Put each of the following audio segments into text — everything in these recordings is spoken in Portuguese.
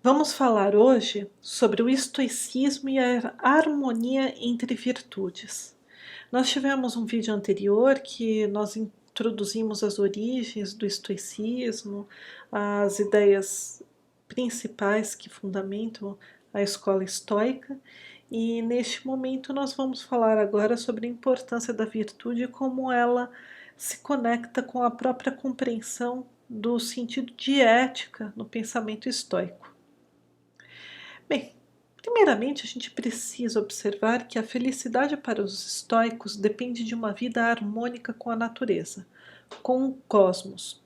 Vamos falar hoje sobre o estoicismo e a harmonia entre virtudes. Nós tivemos um vídeo anterior que nós introduzimos as origens do estoicismo, as ideias principais que fundamentam a escola estoica, e neste momento nós vamos falar agora sobre a importância da virtude e como ela se conecta com a própria compreensão do sentido de ética no pensamento estoico. Bem, primeiramente a gente precisa observar que a felicidade para os estoicos depende de uma vida harmônica com a natureza, com o cosmos.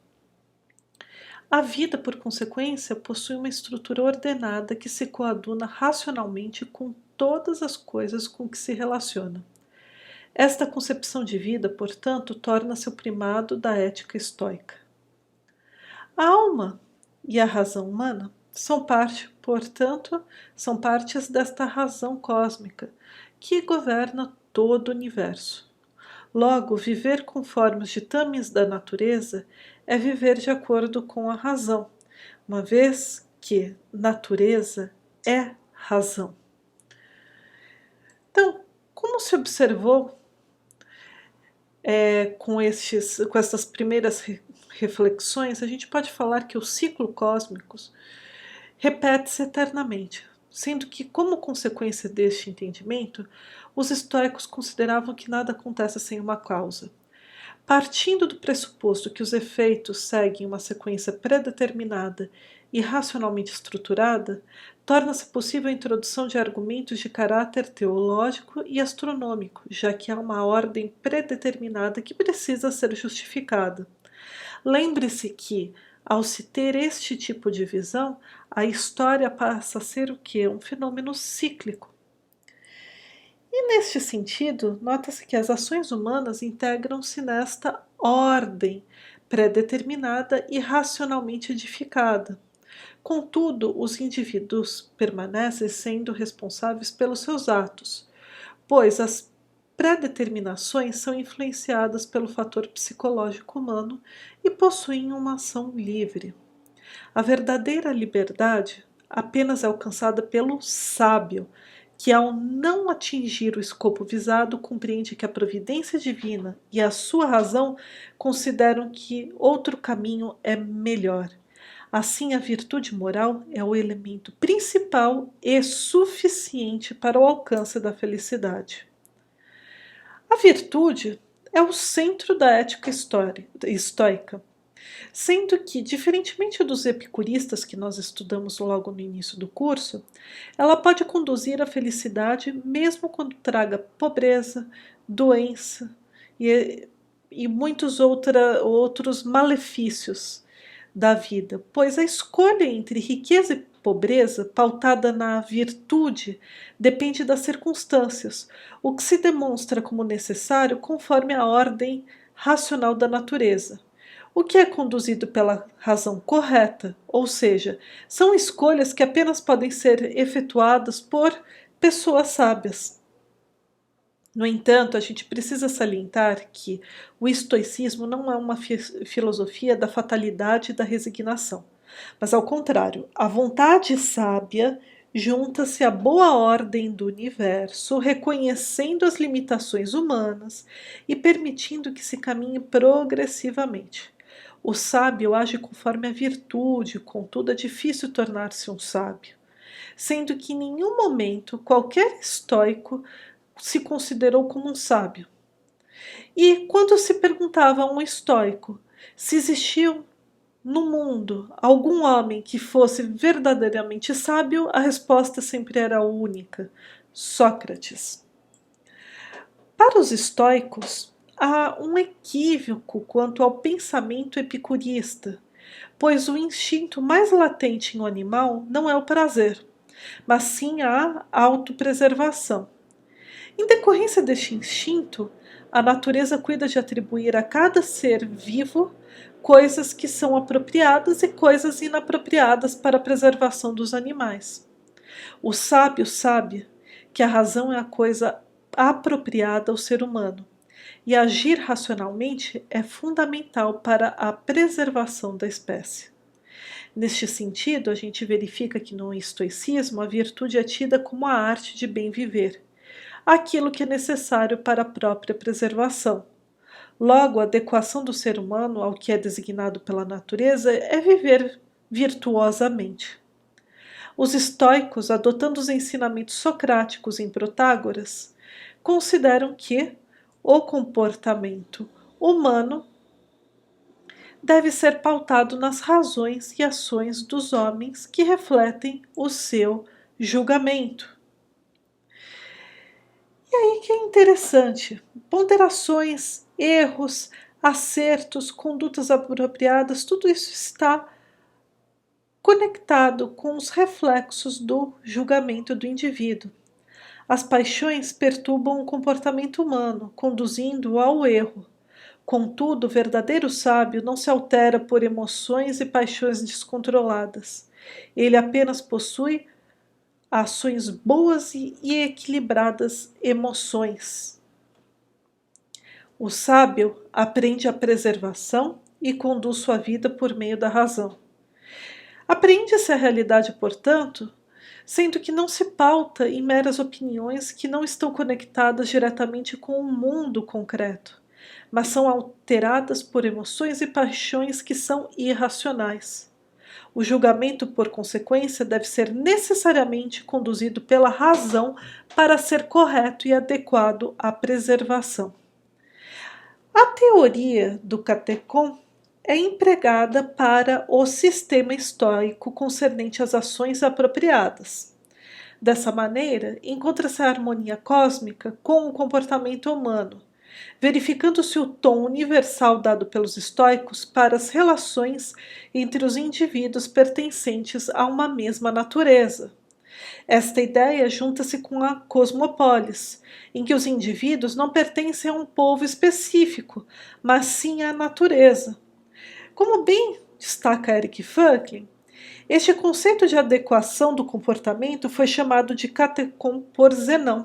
A vida, por consequência, possui uma estrutura ordenada que se coaduna racionalmente com todas as coisas com que se relaciona. Esta concepção de vida, portanto, torna-se o primado da ética estoica. A alma e a razão humana são partes desta razão cósmica que governa todo o universo. Logo, viver conforme os ditames da natureza é viver de acordo com a razão, uma vez que natureza é razão. Então, como se observou com essas primeiras reflexões, a gente pode falar que o ciclo cósmico repete-se eternamente, sendo que, como consequência deste entendimento, os estoicos consideravam que nada acontece sem uma causa. Partindo do pressuposto que os efeitos seguem uma sequência predeterminada e racionalmente estruturada, torna-se possível a introdução de argumentos de caráter teológico e astronômico, já que há uma ordem predeterminada que precisa ser justificada. Lembre-se que, ao se ter este tipo de visão, a história passa a ser o quê? Um fenômeno cíclico. E neste sentido, nota-se que as ações humanas integram-se nesta ordem pré-determinada e racionalmente edificada. Contudo, os indivíduos permanecem sendo responsáveis pelos seus atos, pois as pré-determinações são influenciadas pelo fator psicológico humano e possuem uma ação livre. A verdadeira liberdade apenas é alcançada pelo sábio, que ao não atingir o escopo visado, compreende que a providência divina e a sua razão consideram que outro caminho é melhor. Assim, a virtude moral é o elemento principal e suficiente para o alcance da felicidade. A virtude é o centro da ética estoica, sendo que, diferentemente dos epicuristas que nós estudamos logo no início do curso, ela pode conduzir à felicidade mesmo quando traga pobreza, doença e muitos outros malefícios da vida, pois a escolha entre riqueza e pobreza, pautada na virtude, depende das circunstâncias, o que se demonstra como necessário conforme a ordem racional da natureza. O que é conduzido pela razão correta, ou seja, são escolhas que apenas podem ser efetuadas por pessoas sábias. No entanto, a gente precisa salientar que o estoicismo não é uma filosofia da fatalidade e da resignação, mas ao contrário, a vontade sábia junta-se à boa ordem do universo, reconhecendo as limitações humanas e permitindo que se caminhe progressivamente. O sábio age conforme a virtude, contudo é difícil tornar-se um sábio, sendo que em nenhum momento qualquer estoico se considerou como um sábio. E quando se perguntava a um estoico se existia no mundo algum homem que fosse verdadeiramente sábio, a resposta sempre era única: Sócrates. Para os estoicos, há um equívoco quanto ao pensamento epicurista, pois o instinto mais latente em um animal não é o prazer, mas sim a autopreservação. Em decorrência deste instinto, a natureza cuida de atribuir a cada ser vivo coisas que são apropriadas e coisas inapropriadas para a preservação dos animais. O sábio sabe que a razão é a coisa apropriada ao ser humano, e agir racionalmente é fundamental para a preservação da espécie. Neste sentido, a gente verifica que no estoicismo a virtude é tida como a arte de bem viver, aquilo que é necessário para a própria preservação. Logo, a adequação do ser humano ao que é designado pela natureza é viver virtuosamente. Os estoicos, adotando os ensinamentos socráticos em Protágoras, consideram que o comportamento humano deve ser pautado nas razões e ações dos homens que refletem o seu julgamento. E aí que é interessante, ponderações, erros, acertos, condutas apropriadas, tudo isso está conectado com os reflexos do julgamento do indivíduo. As paixões perturbam o comportamento humano, conduzindo-o ao erro. Contudo, o verdadeiro sábio não se altera por emoções e paixões descontroladas. Ele apenas possui ações boas e equilibradas emoções. O sábio aprende a preservação e conduz sua vida por meio da razão. Apreende-se a realidade, portanto, sendo que não se pauta em meras opiniões que não estão conectadas diretamente com o mundo concreto, mas são alteradas por emoções e paixões que são irracionais. O julgamento, por consequência, deve ser necessariamente conduzido pela razão para ser correto e adequado à preservação. A teoria do Catecon é empregada para o sistema estoico concernente às ações apropriadas. Dessa maneira, encontra-se a harmonia cósmica com o comportamento humano, verificando-se o tom universal dado pelos estoicos para as relações entre os indivíduos pertencentes a uma mesma natureza. Esta ideia junta-se com a cosmopolis, em que os indivíduos não pertencem a um povo específico, mas sim à natureza. Como bem destaca Eric Franklin, este conceito de adequação do comportamento foi chamado de catecon por Zenão.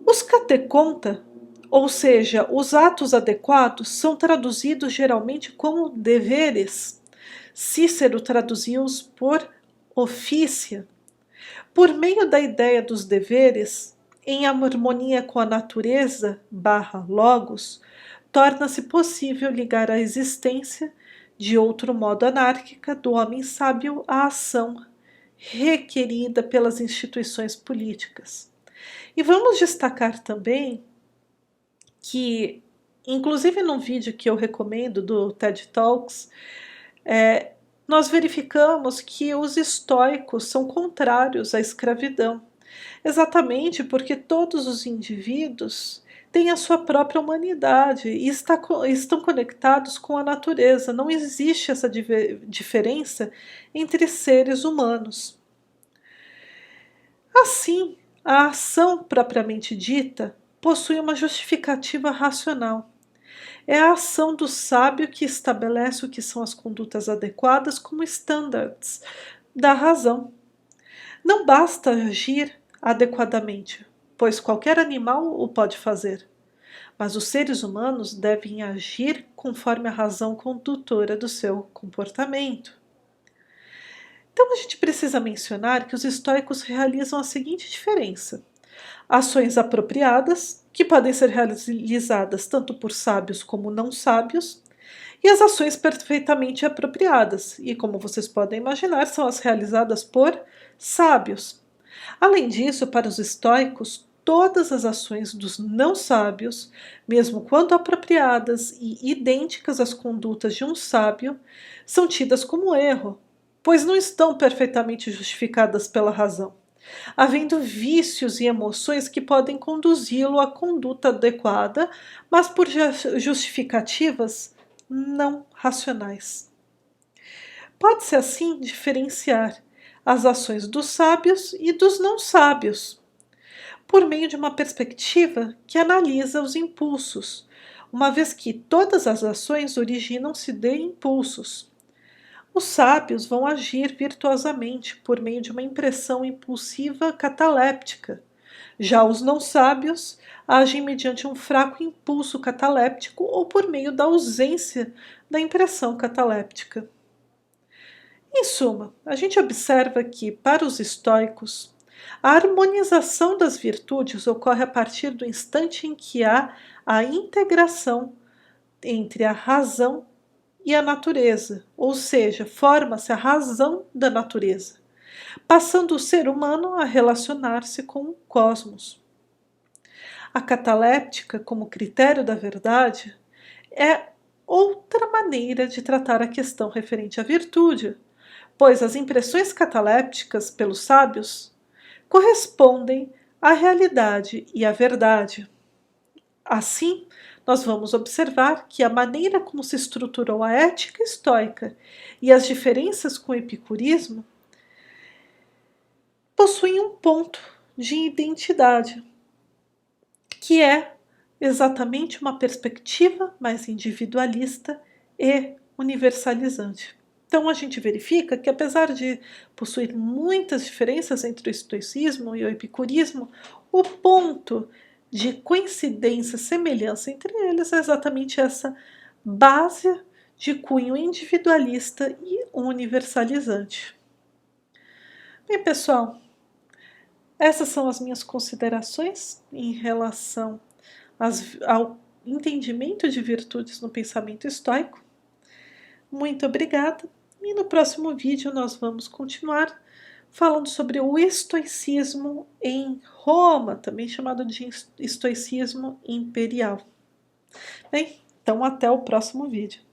Os cateconta, ou seja, os atos adequados, são traduzidos geralmente como deveres. Cícero traduziu-os por ofícia. Por meio da ideia dos deveres, em harmonia com a natureza /logos, torna-se possível ligar a existência, de outro modo anárquica, do homem sábio à ação requerida pelas instituições políticas. E vamos destacar também que, inclusive num vídeo que eu recomendo do TED Talks, nós verificamos que os estoicos são contrários à escravidão, exatamente porque todos os indivíduos têm a sua própria humanidade e estão conectados com a natureza. Não existe essa diferença entre seres humanos. Assim, a ação propriamente dita possui uma justificativa racional. É a ação do sábio que estabelece o que são as condutas adequadas como estándares da razão. Não basta agir adequadamente, pois qualquer animal o pode fazer, mas os seres humanos devem agir conforme a razão condutora do seu comportamento. Então a gente precisa mencionar que os estoicos realizam a seguinte diferença: ações apropriadas, que podem ser realizadas tanto por sábios como não sábios, e as ações perfeitamente apropriadas, e como vocês podem imaginar, são as realizadas por sábios. Além disso, para os estoicos, todas as ações dos não sábios, mesmo quando apropriadas e idênticas às condutas de um sábio, são tidas como erro, pois não estão perfeitamente justificadas pela razão, havendo vícios e emoções que podem conduzi-lo à conduta adequada, mas por justificativas não racionais. Pode-se assim diferenciar as ações dos sábios e dos não sábios, por meio de uma perspectiva que analisa os impulsos, uma vez que todas as ações originam-se de impulsos. Os sábios vão agir virtuosamente por meio de uma impressão impulsiva cataléptica. Já os não sábios agem mediante um fraco impulso cataléptico ou por meio da ausência da impressão cataléptica. Em suma, a gente observa que, para os estoicos, a harmonização das virtudes ocorre a partir do instante em que há a integração entre a razão e a natureza, ou seja, forma-se a razão da natureza, passando o ser humano a relacionar-se com o cosmos. A cataléptica, como critério da verdade, é outra maneira de tratar a questão referente à virtude, pois as impressões catalépticas pelos sábios correspondem à realidade e à verdade. Assim, nós vamos observar que a maneira como se estruturou a ética estoica e as diferenças com o epicurismo possuem um ponto de identidade, que é exatamente uma perspectiva mais individualista e universalizante. Então a gente verifica que, apesar de possuir muitas diferenças entre o estoicismo e o epicurismo, o ponto de coincidência, semelhança entre eles é exatamente essa base de cunho individualista e universalizante. Bem, pessoal, essas são as minhas considerações em relação ao entendimento de virtudes no pensamento estoico. Muito obrigada, e no próximo vídeo nós vamos continuar falando sobre o estoicismo em Roma, também chamado de estoicismo imperial. Bem, então até o próximo vídeo.